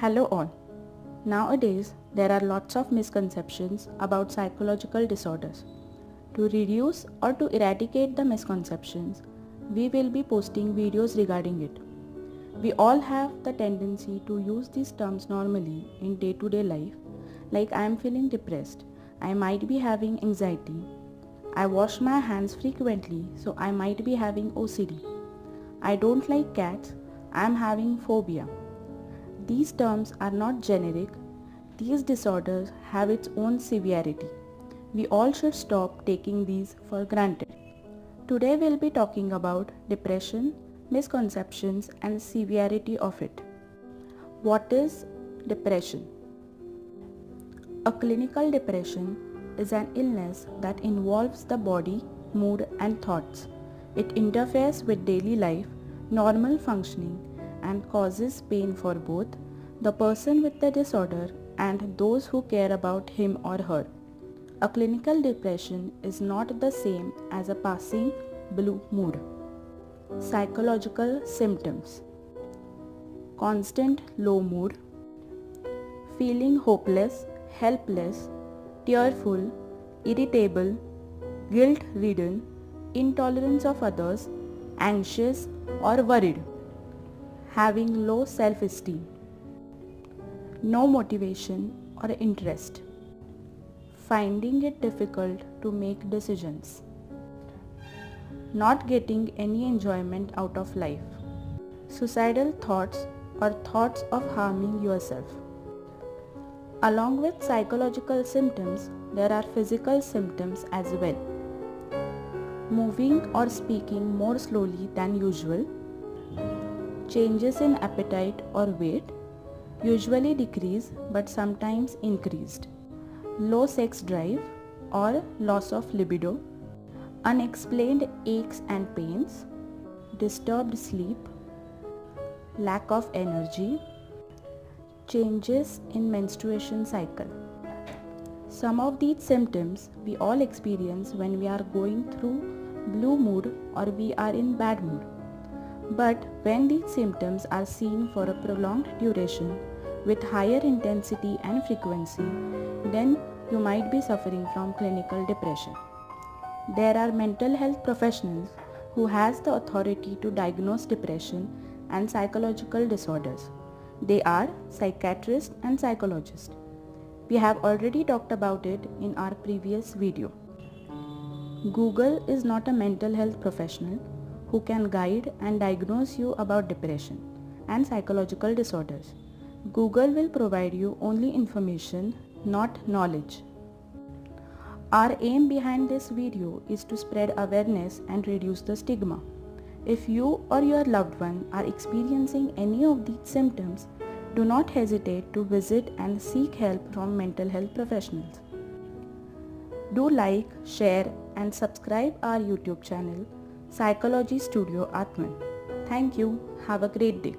Hello all. Nowadays, there are lots of misconceptions about psychological disorders. To reduce or to eradicate the misconceptions, we will be posting videos regarding it. We all have the tendency to use these terms normally in day-to-day life, like I am feeling depressed, I might be having anxiety, I wash my hands frequently, so I might be having OCD. I don't like cats, I am having phobia. These terms are not generic. These disorders have its own severity. We all should stop taking these for granted. Today we'll be talking about depression, misconceptions and severity of it. What is depression? A clinical depression is an illness that involves the body, mood and thoughts. It interferes with daily life, normal functioning and causes pain for both the person with the disorder and those who care about him or her. A clinical depression is not the same as a passing blue mood. Psychological symptoms: constant low mood, feeling hopeless, helpless, tearful, irritable, guilt-ridden, intolerance of others, anxious or worried, having low self-esteem, no motivation or interest, finding it difficult to make decisions, not getting any enjoyment out of life, suicidal thoughts or thoughts of harming yourself. Along with psychological symptoms, there are physical symptoms as well. Moving or speaking more slowly than usual, changes in appetite or weight, usually decrease but sometimes increased, low sex drive or loss of libido, unexplained aches and pains, disturbed sleep, lack of energy, changes in menstruation cycle. Some of these symptoms we all experience when we are going through blue mood or we are in bad mood. But when these symptoms are seen for a prolonged duration with higher intensity and frequency, then you might be suffering from clinical depression. There are mental health professionals who has the authority to diagnose depression and psychological disorders. They are psychiatrists and psychologists. We have already talked about it in our previous video. Google is not a mental health professional who can guide and diagnose you about depression and psychological disorders. Google will provide you only information, not knowledge. Our aim behind this video is to spread awareness and reduce the stigma. If you or your loved one are experiencing any of these symptoms, do not hesitate to visit and seek help from mental health professionals. Do like, share and subscribe our YouTube channel, Psychology Studio Aatman. Thank you. Have a great day.